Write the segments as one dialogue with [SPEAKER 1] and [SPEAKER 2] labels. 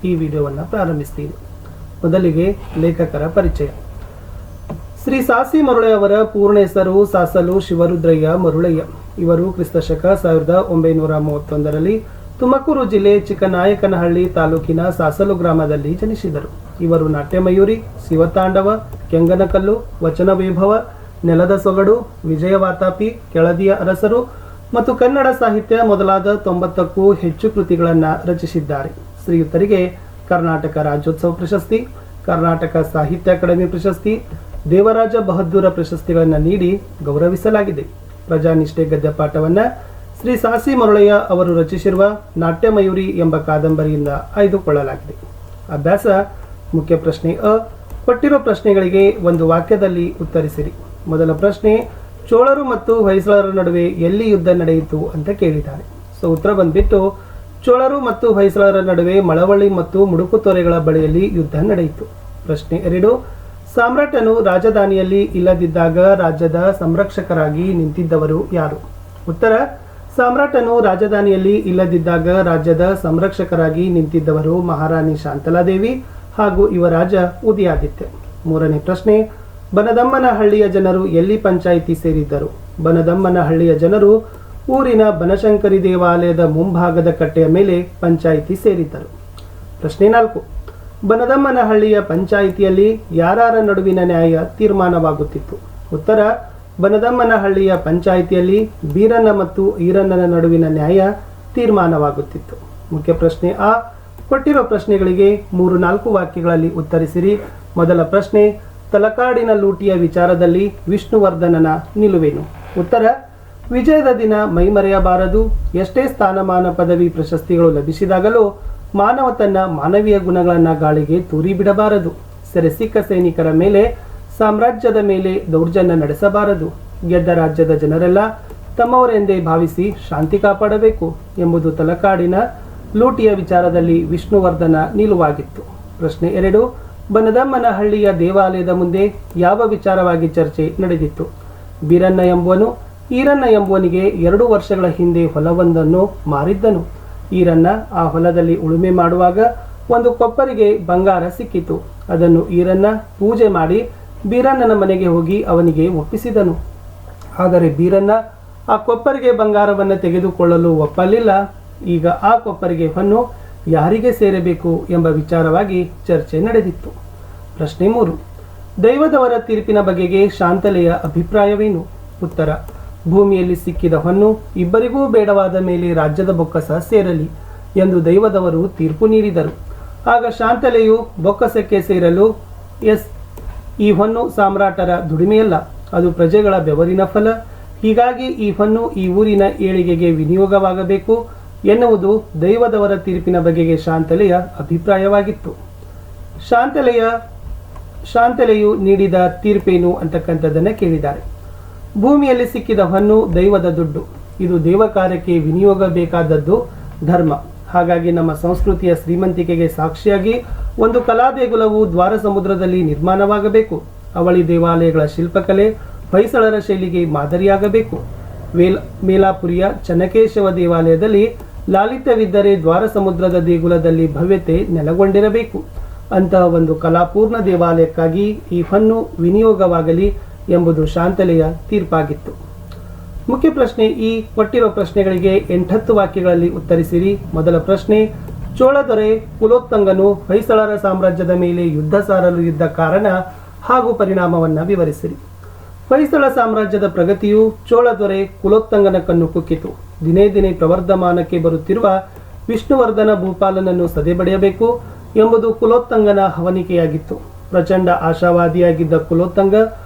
[SPEAKER 1] ಈ ವಿಡಿಯೋವನ್ನು ಪ್ರಾರಂಭಿಸ್ತೀನಿ. ಮೊದಲಿಗೆ ಲೇಖಕರ ಪರಿಚಯ. ಶ್ರೀ ಸಾಸಿ ಮರುಳಯ್ಯ ಅವರ ಪೂರ್ಣ ಹೆಸರು ಸಾಸಲು ಶಿವರುದ್ರಯ್ಯ ಮರುಳಯ್ಯ. ಇವರು ಕ್ರಿಸ್ತಶಕ 1931ರಲ್ಲಿ ತುಮಕೂರು ಜಿಲ್ಲೆ ಚಿಕ್ಕನಾಯಕನಹಳ್ಳಿ ತಾಲೂಕಿನ ಸಾಸಲು ಗ್ರಾಮದಲ್ಲಿ ಜನಿಸಿದರು. ಇವರು ನಾಟ್ಯಮಯೂರಿ, ಶಿವತಾಂಡವ, ಕೆಂಗನಕಲ್ಲು, ವಚನ ವೈಭವ, ನೆಲದ ಸೊಗಡು, ವಿಜಯವಾತಾಪಿ, ಕೆಳದಿಯ ಅರಸರು ಮತ್ತು ಕನ್ನಡ ಸಾಹಿತ್ಯ ಮೊದಲಾದ 90ಕ್ಕೂ ಹೆಚ್ಚು ಕೃತಿಗಳನ್ನು ರಚಿಸಿದ್ದಾರೆ. ಶ್ರೀಯುತರಿಗೆ ಕರ್ನಾಟಕ ರಾಜ್ಯೋತ್ಸವ ಪ್ರಶಸ್ತಿ, ಕರ್ನಾಟಕ ಸಾಹಿತ್ಯ ಅಕಾಡೆಮಿ ಪ್ರಶಸ್ತಿ, ದೇವರಾಜ ಬಹದ್ದೂರ ಪ್ರಶಸ್ತಿಗಳನ್ನು ನೀಡಿ ಗೌರವಿಸಲಾಗಿದೆ. ಪ್ರಜಾನಿಷ್ಠೆ ಗದ್ಯಪಾಠವನ್ನು ಶ್ರೀ ಸಾಸಿ ಮರುಳಯ್ಯ ಅವರು ರಚಿಸಿರುವ ನಾಟ್ಯಮಯೂರಿ ಎಂಬ ಕಾದಂಬರಿಯಿಂದ ಆಯ್ದುಕೊಳ್ಳಲಾಗಿದೆ. ಅಭ್ಯಾಸ. ಮುಖ್ಯ ಪ್ರಶ್ನೆ ಅ. ಕೊಟ್ಟಿರೋ ಪ್ರಶ್ನೆಗಳಿಗೆ ಒಂದು ವಾಕ್ಯದಲ್ಲಿ ಉತ್ತರಿಸಿರಿ. ಮೊದಲ ಪ್ರಶ್ನೆ, ಚೋಳರು ಮತ್ತು ಹೊಯ್ಸಳರ ನಡುವೆ ಎಲ್ಲಿ ಯುದ್ಧ ನಡೆಯಿತು ಅಂತ ಕೇಳಿದ್ದಾರೆ. ಸೊ ಉತ್ತರ ಬಂದ್ಬಿಟ್ಟು ಚೋಳರು ಮತ್ತು ಹೊಯ್ಸಳರ ನಡುವೆ ಮಳವಳ್ಳಿ ಮತ್ತು ಮುಡುಕುತೊರೆಗಳ ಬಳಿಯಲ್ಲಿ ಯುದ್ಧ ನಡೆಯಿತು. ಪ್ರಶ್ನೆ 2, ಸಾಮ್ರಾಟನು ರಾಜಧಾನಿಯಲ್ಲಿ ಇಲ್ಲದಿದ್ದಾಗ ರಾಜ್ಯದ ಸಂರಕ್ಷಕರಾಗಿ ನಿಂತಿದ್ದವರು ಯಾರು? ಉತ್ತರ, ಸಾಮ್ರಾಟನು ರಾಜಧಾನಿಯಲ್ಲಿ ಇಲ್ಲದಿದ್ದಾಗ ರಾಜ್ಯದ ಸಂರಕ್ಷಕರಾಗಿ ನಿಂತಿದ್ದವರು ಮಹಾರಾಣಿ ಶಾಂತಲಾದೇವಿ ಹಾಗೂ ಯುವರಾಜ ಉದಯಾದಿತ್ಯ. ಮೂರನೇ ಪ್ರಶ್ನೆ, ಬನದಮ್ಮನಹಳ್ಳಿಯ ಜನರು ಎಲ್ಲಿ ಪಂಚಾಯಿತಿ ಸೇರಿದ್ದರು? ಬನದಮ್ಮನಹಳ್ಳಿಯ ಜನರು ಊರಿನ ಬನಶಂಕರಿ ದೇವಾಲಯದ ಮುಂಭಾಗದ ಕಟ್ಟೆಯ ಮೇಲೆ ಪಂಚಾಯಿತಿ ಸೇರಿದ್ದರು. ಪ್ರಶ್ನೆ 4, ಬನದಮ್ಮನಹಳ್ಳಿಯ ಪಂಚಾಯಿತಿಯಲ್ಲಿ ಯಾರ ನಡುವಿನ ನ್ಯಾಯ ತೀರ್ಮಾನವಾಗುತ್ತಿತ್ತು? ಉತ್ತರ, ಬನದಮ್ಮನಹಳ್ಳಿಯ ಪಂಚಾಯಿತಿಯಲ್ಲಿ ಬೀರಣ್ಣ ಮತ್ತು ಈರಣ್ಣನ ನಡುವಿನ ನ್ಯಾಯ ತೀರ್ಮಾನವಾಗುತ್ತಿತ್ತು. ಮುಖ್ಯ ಪ್ರಶ್ನೆ ಆ. ಕೊಟ್ಟಿರೋ ಪ್ರಶ್ನೆಗಳಿಗೆ 3-4 ವಾಕ್ಯಗಳಲ್ಲಿ ಉತ್ತರಿಸಿರಿ. ಮೊದಲ ಪ್ರಶ್ನೆ, ತಲಕಾಡಿನ ಲೂಟಿಯ ವಿಚಾರದಲ್ಲಿ ವಿಷ್ಣುವರ್ಧನನ ನಿಲುವೇನು? ಉತ್ತರ, ವಿಜಯದ ದಿನ ಮೈಮರೆಯಬಾರದು. ಎಷ್ಟೇ ಸ್ಥಾನಮಾನ ಪದವಿ ಪ್ರಶಸ್ತಿಗಳು ಲಭಿಸಿದಾಗಲೂ ಮಾನವ ತನ್ನ ಮಾನವೀಯ ಗುಣಗಳನ್ನು ಗಾಳಿಗೆ ತೂರಿ ಬಿಡಬಾರದು. ಸೆರೆ ಸಿಕ್ಕ ಸೈನಿಕರ ಮೇಲೆ, ಸಾಮ್ರಾಜ್ಯದ ಮೇಲೆ ದೌರ್ಜನ್ಯ ನಡೆಸಬಾರದು. ಗೆದ್ದ ರಾಜ್ಯದ ಜನರೆಲ್ಲ ತಮ್ಮವರೆಂದೇ ಭಾವಿಸಿ ಶಾಂತಿ ಕಾಪಾಡಬೇಕು ಎಂಬುದು ತಲಕಾಡಿನ ಲೂಟಿಯ ವಿಚಾರದಲ್ಲಿ ವಿಷ್ಣುವರ್ಧನ ನಿಲುವಾಗಿತ್ತು. ಪ್ರಶ್ನೆ 2, ಬನದಮ್ಮನಹಳ್ಳಿಯ ದೇವಾಲಯದ ಮುಂದೆ ಯಾವ ವಿಚಾರವಾಗಿ ಚರ್ಚೆ ನಡೆದಿತ್ತು? ಬೀರಣ್ಣ ಎಂಬುವನು ಈರಣ್ಣ ಎಂಬುವನಿಗೆ 2 ವರ್ಷಗಳ ಹಿಂದೆ ಹೊಲವೊಂದನ್ನು ಮಾರಿದ್ದನು. ಈರಣ್ಣ ಆ ಹೊಲದಲ್ಲಿ ಉಳುಮೆ ಮಾಡುವಾಗ ಒಂದು ಕೊಪ್ಪರಿಗೆ ಬಂಗಾರ ಸಿಕ್ಕಿತು. ಅದನ್ನು ಈರಣ್ಣ ಪೂಜೆ ಮಾಡಿ ಬೀರಣ್ಣನ ಮನೆಗೆ ಹೋಗಿ ಅವನಿಗೆ ಒಪ್ಪಿಸಿದನು. ಆದರೆ ಬೀರಣ್ಣ ಆ ಕೊಪ್ಪರಿಗೆ ಬಂಗಾರವನ್ನು ತೆಗೆದುಕೊಳ್ಳಲು ಒಪ್ಪಲಿಲ್ಲ. ಈಗ ಆ ಕೊಪ್ಪರಿಗೆ ಹೊನ್ನು ಯಾರಿಗೆ ಸೇರಬೇಕು ಎಂಬ ವಿಚಾರವಾಗಿ ಚರ್ಚೆ ನಡೆದಿತ್ತು. ಪ್ರಶ್ನೆ 3, ದೈವದವರ ತೀರ್ಪಿನ ಬಗೆಗೆ ಶಾಂತಲೆಯ ಅಭಿಪ್ರಾಯವೇನು? ಉತ್ತರ, ಭೂಮಿಯಲ್ಲಿ ಸಿಕ್ಕಿದ ಹೊನ್ನು ಇಬ್ಬರಿಗೂ ಬೇಡವಾದ ಮೇಲೆ ರಾಜ್ಯದ ಬೊಕ್ಕಸ ಸೇರಲಿ ಎಂದು ದೈವದವರು ತೀರ್ಪು ನೀಡಿದರು. ಆಗ ಶಾಂತಲೆಯು ಬೊಕ್ಕಸಕ್ಕೆ ಸೇರಲು ಈ ಹೊನ್ನು ಸಾಮ್ರಾಟರ ದುಡಿಮೆಯಲ್ಲ, ಅದು ಪ್ರಜೆಗಳ ಬೆವರಿನ ಫಲ. ಹೀಗಾಗಿ ಈ ಹೊನ್ನು ಈ ಊರಿನ ಏಳಿಗೆಗೆ ವಿನಿಯೋಗವಾಗಬೇಕು ಎನ್ನುವುದು ದೈವದವರ ತೀರ್ಪಿನ ಬಗೆಗೆ ಶಾಂತಲೆಯ ಅಭಿಪ್ರಾಯವಾಗಿತ್ತು. ಶಾಂತಲೆಯು ನೀಡಿದ ತೀರ್ಪೇನು ಅಂತಕ್ಕಂಥದ್ದನ್ನು ಕೇಳಿದ್ದಾರೆ. ಭೂಮಿಯಲ್ಲಿ ಸಿಕ್ಕಿದ ಹೊನ್ನು ದೈವದ ದುಡ್ಡು. ಇದು ದೇವ ಕಾರ್ಯಕ್ಕೆ ವಿನಿಯೋಗ ಬೇಕಾದದ್ದು ಧರ್ಮ. ಹಾಗಾಗಿ ನಮ್ಮ ಸಂಸ್ಕೃತಿಯ ಶ್ರೀಮಂತಿಕೆಗೆ ಸಾಕ್ಷಿಯಾಗಿ ಒಂದು ಕಲಾದೇಗುಲವು ದ್ವಾರ ಸಮುದ್ರದಲ್ಲಿ ನಿರ್ಮಾಣವಾಗಬೇಕು. ಅವಳಿ ದೇವಾಲಯಗಳ ಶಿಲ್ಪಕಲೆ ಹೊಯ್ಸಳರ ಶೈಲಿಗೆ ಮಾದರಿಯಾಗಬೇಕು. ಮೇಲಾಪುರಿಯ ಚನ್ನಕೇಶವ ದೇವಾಲಯದಲ್ಲಿ ಲಾಲಿತ್ಯವಿದ್ದರೆ ದ್ವಾರ ಸಮುದ್ರದ ದೇಗುಲದಲ್ಲಿ ಭವ್ಯತೆ ನೆಲೆಗೊಂಡಿರಬೇಕು. ಅಂತಹ ಒಂದು ಕಲಾಪೂರ್ಣ ದೇವಾಲಯಕ್ಕಾಗಿ ಈ ಹೊನ್ನು ವಿನಿಯೋಗವಾಗಲಿ ಎಂಬುದು ಶಾಂತಲೆಯ ತೀರ್ಪಾಗಿತ್ತು. ಮುಖ್ಯ ಪ್ರಶ್ನೆ ಈ. ಕೊಟ್ಟಿರೋ ಪ್ರಶ್ನೆಗಳಿಗೆ 8-10 ವಾಕ್ಯಗಳಲ್ಲಿ ಉತ್ತರಿಸಿರಿ. ಮೊದಲ ಪ್ರಶ್ನೆ, ಚೋಳದೊರೆ ಕುಲೋತ್ತಂಗನು ಹೊಯ್ಸಳರ ಸಾಮ್ರಾಜ್ಯದ ಮೇಲೆ ಯುದ್ಧ ಸಾರಲು ಇದ್ದ ಕಾರಣ ಹಾಗೂ ಪರಿಣಾಮವನ್ನು ವಿವರಿಸಿರಿ. ಹೊಯ್ಸಳ ಸಾಮ್ರಾಜ್ಯದ ಪ್ರಗತಿಯು ಚೋಳದೊರೆ ಕುಲೋತ್ತಂಗನ ಕಣ್ಣು ಕುಕ್ಕಿತು. ದಿನೇ ದಿನೇ ಪ್ರವರ್ಧಮಾನಕ್ಕೆ ಬರುತ್ತಿರುವ ವಿಷ್ಣುವರ್ಧನ ಭೂಪಾಲನನ್ನು ಸದೆಬಡಿಯಬೇಕು ಎಂಬುದು ಕುಲೋತ್ತಂಗನ ಹವನಿಕೆಯಾಗಿತ್ತು. ಪ್ರಚಂಡ ಆಶಾವಾದಿಯಾಗಿದ್ದ ಕುಲೋತ್ತಂಗ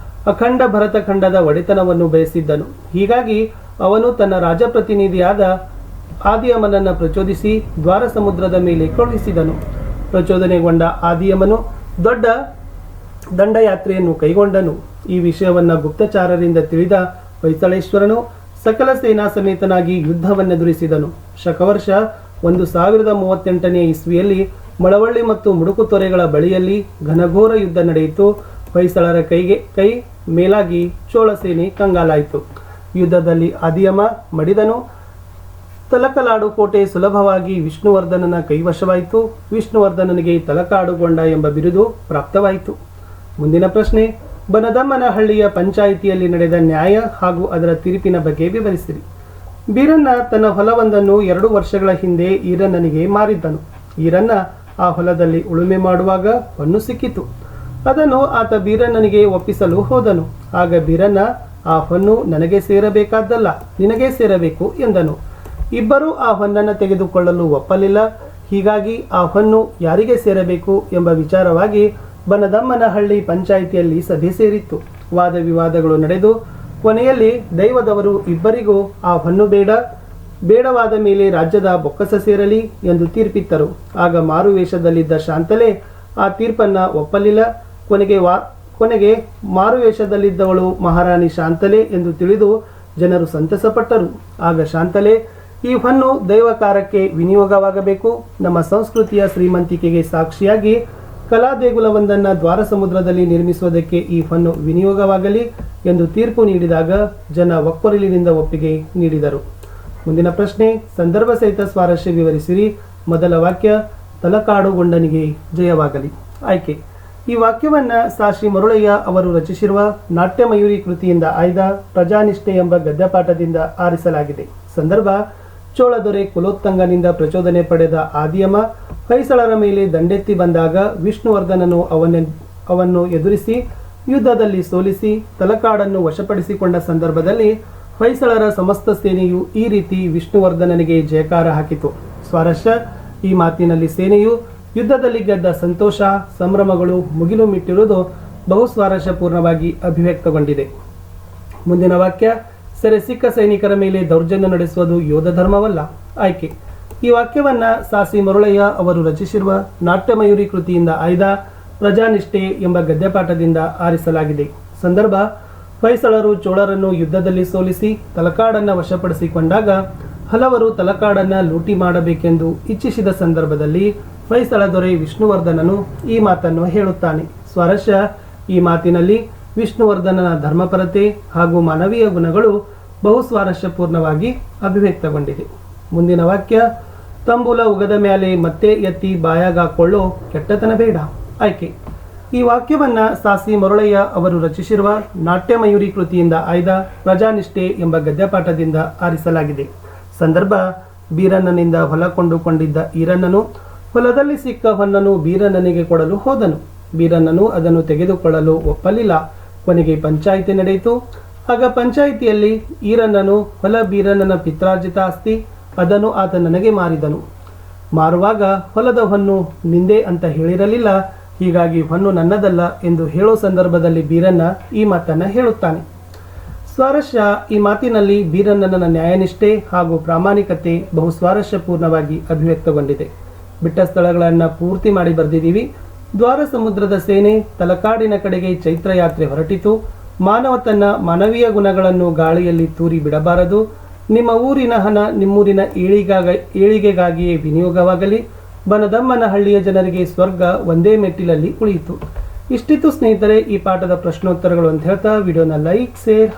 [SPEAKER 1] ಅಖಂಡ ಭರತಖಂಡದ ಒಡೆತನವನ್ನು ಬಯಸಿದ್ದನು. ಹೀಗಾಗಿ ಅವನು ತನ್ನ ರಾಜಪ್ರತಿನಿಧಿಯಾದ ಆದಿಯಮನನ್ನು ಪ್ರಚೋದಿಸಿ ದ್ವಾರ ಸಮುದ್ರದ ಮೇಲೆ ಕಳುಹಿಸಿದನು. ಪ್ರಚೋದನೆಗೊಂಡ ಆದಿಯಮನು ದೊಡ್ಡ ದಂಡಯಾತ್ರೆಯನ್ನು ಕೈಗೊಂಡನು. ಈ ವಿಷಯವನ್ನು ಗುಪ್ತಚಾರರಿಂದ ತಿಳಿದ ಹೊಯ್ಸಳೇಶ್ವರನು ಸಕಲ ಸೇನಾ ಸಮೇತನಾಗಿ ಯುದ್ಧವನ್ನೆದುರಿಸಿದನು. ಶಕವರ್ಷ 1038ನೇ ಇಸ್ವಿಯಲ್ಲಿ ಮಳವಳ್ಳಿ ಮತ್ತು ಮುಡುಕುತೊರೆಗಳ ಬಳಿಯಲ್ಲಿ ಘನಘೋರ ಯುದ್ಧ ನಡೆಯಿತು. ಹೊಯ್ಸಳರ ಕೈ ಮೇಲಾಗಿ ಚೋಳ ಸೇನೆ ಕಂಗಾಲಾಯಿತು. ಯುದ್ಧದಲ್ಲಿ ಆದಿಯಮ ಮಡಿದನು. ತಲಕಲಾಡು ಕೋಟೆ ಸುಲಭವಾಗಿ ವಿಷ್ಣುವರ್ಧನನ ಕೈವಶವಾಯಿತು. ವಿಷ್ಣುವರ್ಧನನಿಗೆ ತಲಕಾಡುಗೊಂಡ ಎಂಬ ಬಿರುದು ಪ್ರಾಪ್ತವಾಯಿತು. ಮುಂದಿನ ಪ್ರಶ್ನೆ, ಬನದಮ್ಮನಹಳ್ಳಿಯ ಪಂಚಾಯಿತಿಯಲ್ಲಿ ನಡೆದ ನ್ಯಾಯ ಹಾಗೂ ಅದರ ತೀರ್ಪಿನ ಬಗ್ಗೆ ವಿವರಿಸಿರಿ. ಬೀರಣ್ಣ ತನ್ನ ಹೊಲವೊಂದನ್ನು 2 ವರ್ಷಗಳ ಹಿಂದೆ ಈರಣ್ಣನಿಗೆ ಮಾರಿದ್ದನು. ಈರಣ್ಣ ಆ ಹೊಲದಲ್ಲಿ ಉಳುಮೆ ಮಾಡುವಾಗ ಹೊನ್ನು ಸಿಕ್ಕಿತು. ಅದನ್ನು ಆತ ಬೀರಣ್ಣನಿಗೆ ಒಪ್ಪಿಸಲು ಹೋದನು. ಆಗ ಬೀರಣ್ಣ, ಆ ಹೊನ್ನು ನನಗೆ ಸೇರಬೇಕಾದ್ದಲ್ಲ, ನಿನಗೆ ಸೇರಬೇಕು ಎಂದನು. ಇಬ್ಬರೂ ಆ ಹೊನ್ನನ್ನು ತೆಗೆದುಕೊಳ್ಳಲು ಒಪ್ಪಲಿಲ್ಲ. ಹೀಗಾಗಿ ಆ ಹೊನ್ನು ಯಾರಿಗೆ ಸೇರಬೇಕು ಎಂಬ ವಿಚಾರವಾಗಿ ಬನದಮ್ಮನಹಳ್ಳಿ ಪಂಚಾಯಿತಿಯಲ್ಲಿ ಸಭೆ ಸೇರಿತ್ತು. ವಾದ ವಿವಾದಗಳು ನಡೆದು ಕೊನೆಯಲ್ಲಿ ದೈವದವರು ಇಬ್ಬರಿಗೂ ಆ ಹೊನ್ನು ಬೇಡವಾದ ಮೇಲೆ ರಾಜ್ಯದ ಬೊಕ್ಕಸ ಸೇರಲಿ ಎಂದು ತೀರ್ಪಿತ್ತರು. ಆಗ ಮಾರುವೇಷದಲ್ಲಿದ್ದ ಶಾಂತಲೆ ಆ ತೀರ್ಪನ್ನ ಒಪ್ಪಲಿಲ್ಲ. ಕೊನೆಗೆ ಮಾರುವೇಷದಲ್ಲಿದ್ದವಳು ಮಹಾರಾಣಿ ಶಾಂತಲೆ ಎಂದು ತಿಳಿದು ಜನರು ಸಂತಸಪಟ್ಟರು. ಆಗ ಶಾಂತಲೆ, ಈ ಹೊನ್ನು ದೈವಕಾರಕ್ಕೆ ವಿನಿಯೋಗವಾಗಬೇಕು. ನಮ್ಮ ಸಂಸ್ಕೃತಿಯ ಶ್ರೀಮಂತಿಕೆಗೆ ಸಾಕ್ಷಿಯಾಗಿ ಕಲಾ ದೇಗುಲವೊಂದನ್ನು ದ್ವಾರ ಸಮುದ್ರದಲ್ಲಿ ನಿರ್ಮಿಸುವುದಕ್ಕೆ ಈ ಹೊನ್ನು ವಿನಿಯೋಗವಾಗಲಿ ಎಂದು ತೀರ್ಪು ನೀಡಿದಾಗ ಜನ ಒಕ್ಕೊರಲಿನಿಂದ ಒಪ್ಪಿಗೆ ನೀಡಿದರು. ಮುಂದಿನ ಪ್ರಶ್ನೆ, ಸಂದರ್ಭ ಸಹಿತ ಸ್ವಾರಸ್ಯ ವಿವರಿಸಿರಿ. ಮೊದಲ ವಾಕ್ಯ, ತಲಕಾಡುಗೊಂಡನಿಗೆ ಜಯವಾಗಲಿ. ಆಯ್ಕೆ, ಈ ವಾಕ್ಯವನ್ನ ಸಾಶ್ರೀ ಮರುಳಯ್ಯ ಅವರು ರಚಿಸಿರುವ ನಾಟ್ಯಮಯೂರಿ ಕೃತಿಯಿಂದ ಆಯ್ದ ಪ್ರಜಾನಿಷ್ಠೆ ಎಂಬ ಗದ್ಯಪಾಠದಿಂದ ಆರಿಸಲಾಗಿದೆ. ಸಂದರ್ಭ, ಚೋಳದೊರೆ ಕುಲೋತ್ತಂಗನಿಂದ ಪ್ರಚೋದನೆ ಪಡೆದ ಆದಿಯಮ ಹೊಯ್ಸಳರ ಮೇಲೆ ದಂಡೆತ್ತಿ ಬಂದಾಗ ವಿಷ್ಣುವರ್ಧನನು ಅವನ್ನು ಎದುರಿಸಿ ಯುದ್ಧದಲ್ಲಿ ಸೋಲಿಸಿ ತಲಕಾಡನ್ನು ವಶಪಡಿಸಿಕೊಂಡ ಸಂದರ್ಭದಲ್ಲಿ ಹೊಯ್ಸಳರ ಸಮಸ್ತ ಸೇನೆಯು ಈ ರೀತಿ ವಿಷ್ಣುವರ್ಧನನಿಗೆ ಜಯಕಾರ ಹಾಕಿತು. ಸ್ವಾರಸ್ಯ, ಈ ಮಾತಿನಲ್ಲಿ ಸೇನೆಯು ಯುದ್ಧದಲ್ಲಿ ಗೆದ್ದ ಸಂತೋಷ ಸಂಭ್ರಮಗಳು ಮುಗಿಲು ಮಿಟ್ಟಿರುವುದು ಬಹು ಸ್ವಾರಸ್ಯಪೂರ್ಣವಾಗಿ ಅಭಿವ್ಯಕ್ತಗೊಂಡಿದೆ. ಮುಂದಿನ ವಾಕ್ಯ, ಸೆರೆ ಸಿಕ್ಕ ಸೈನಿಕರ ಮೇಲೆ ದೌರ್ಜನ್ಯ ನಡೆಸುವುದು ಯೋಧ ಧರ್ಮವಲ್ಲ. ಆಯ್ಕೆ, ಈ ವಾಕ್ಯವನ್ನ ಸಾಸಿ ಮರುಳಯ್ಯ ಅವರು ರಚಿಸಿರುವ ನಾಟ್ಯಮಯೂರಿ ಕೃತಿಯಿಂದ ಆಯ್ದ ಪ್ರಜಾನಿಷ್ಠೆ ಎಂಬ ಗದ್ಯಪಾಠದಿಂದ ಆರಿಸಲಾಗಿದೆ. ಸಂದರ್ಭ, ಹೊಯ್ಸಳರು ಚೋಳರನ್ನು ಯುದ್ಧದಲ್ಲಿ ಸೋಲಿಸಿ ತಲಕಾಡನ್ನು ವಶಪಡಿಸಿಕೊಂಡಾಗ ಹಲವರು ತಲಕಾಡನ್ನು ಲೂಟಿ ಮಾಡಬೇಕೆಂದು ಇಚ್ಛಿಸಿದ ಸಂದರ್ಭದಲ್ಲಿ ಹೊಯ್ಸಳ ದೊರೆ ವಿಷ್ಣುವರ್ಧನನು ಈ ಮಾತನ್ನು ಹೇಳುತ್ತಾನೆ. ಸ್ವಾರಸ್ಯ, ಈ ಮಾತಿನಲ್ಲಿ ವಿಷ್ಣುವರ್ಧನನ ಧರ್ಮಪರತೆ ಹಾಗೂ ಮಾನವೀಯ ಗುಣಗಳು ಬಹು ಸ್ವಾರಸ್ಯಪೂರ್ಣವಾಗಿ ಅಭಿವ್ಯಕ್ತಗೊಂಡಿದೆ. ಮುಂದಿನ ವಾಕ್ಯ, ತಂಬೂಲ ಉಗದ ಮೇಲೆ ಮತ್ತೆ ಎತ್ತಿ ಬಾಯಾಗಾಕೊಳ್ಳೋ ಕೆಟ್ಟತನ ಬೇಡ. ಆಯ್ಕೆ, ಈ ವಾಕ್ಯವನ್ನ ಸಾಸಿ ಮರುಳಯ್ಯ ಅವರು ರಚಿಸಿರುವ ನಾಟ್ಯಮಯೂರಿ ಕೃತಿಯಿಂದ ಆಯ್ದ ಪ್ರಜಾನಿಷ್ಠೆ ಎಂಬ ಗದ್ಯಪಾಠದಿಂದ ಆರಿಸಲಾಗಿದೆ. ಸಂದರ್ಭ, ಬೀರಣ್ಣನಿಂದ ಹೊಲ ಕೊಂಡುಕೊಂಡಿದ್ದ ಈರಣ್ಣನು ಹೊಲದಲ್ಲಿ ಸಿಕ್ಕ ಹೊನ್ನನ್ನು ಬೀರಣ್ಣನಿಗೆ ಕೊಡಲು ಹೋದನು. ಬೀರಣ್ಣನು ಅದನ್ನು ತೆಗೆದುಕೊಳ್ಳಲು ಒಪ್ಪಲಿಲ್ಲ. ಕೊನೆಗೆ ಪಂಚಾಯಿತಿ ನಡೆಯಿತು. ಆಗ ಪಂಚಾಯಿತಿಯಲ್ಲಿ ಈರಣ್ಣನು ಹೊಲ ಬೀರಣ್ಣನ ಪಿತ್ರಾರ್ಜಿತ ಆಸ್ತಿ, ಅದನ್ನು ಆತ ನನಗೆ ಮಾರಿದನು. ಮಾರುವಾಗ ಹೊಲದ ಹೊನ್ನು ನಿಂದೆ ಅಂತ ಹೇಳಿರಲಿಲ್ಲ, ಹೀಗಾಗಿ ಹೊನ್ನು ನನ್ನದಲ್ಲ ಎಂದು ಹೇಳೋ ಸಂದರ್ಭದಲ್ಲಿ ಬೀರಣ್ಣ ಈ ಮಾತನ್ನು ಹೇಳುತ್ತಾನೆ. ಸ್ವಾರಸ್ಯ, ಈ ಮಾತಿನಲ್ಲಿ ಬೀರಣ್ಣನ ನ್ಯಾಯನಿಷ್ಠೆ ಹಾಗೂ ಪ್ರಾಮಾಣಿಕತೆ ಬಹು ಸ್ವಾರಸ್ಯಪೂರ್ಣವಾಗಿ ಅಭಿವ್ಯಕ್ತಗೊಂಡಿದೆ. ಬಿಟ್ಟ ಸ್ಥಳಗಳನ್ನು ಪೂರ್ತಿ ಮಾಡಿ ಬರೆದಿದ್ದೀವಿ. ದ್ವಾರ ಸಮುದ್ರದ ಸೇನೆ ತಲಕಾಡಿನ ಕಡೆಗೆ ಚೈತ್ರಯಾತ್ರೆ ಹೊರಟಿತು. ಮಾನವ ತನ್ನ ಮಾನವೀಯ ಗುಣಗಳನ್ನು ಗಾಳಿಯಲ್ಲಿ ತೂರಿ ಬಿಡಬಾರದು. ನಿಮ್ಮ ಊರಿನ ಹಣ ನಿಮ್ಮೂರಿನ ಏಳಿಗೆಗಾಗಿಯೇ ವಿನಿಯೋಗವಾಗಲಿ. ಬನದಮ್ಮನಹಳ್ಳಿಯ ಜನರಿಗೆ ಸ್ವರ್ಗ ಒಂದೇ ಮೆಟ್ಟಿಲಲ್ಲಿ ಉಳಿಯಿತು. ಇಷ್ಟಿತ್ತು ಸ್ನೇಹಿತರೆ ಈ ಪಾಠದ ಪ್ರಶ್ನೋತ್ತರಗಳು ಅಂತ ಹೇಳ್ತಾ ವಿಡಿಯೋನ ಲೈಕ್, ಶೇರ್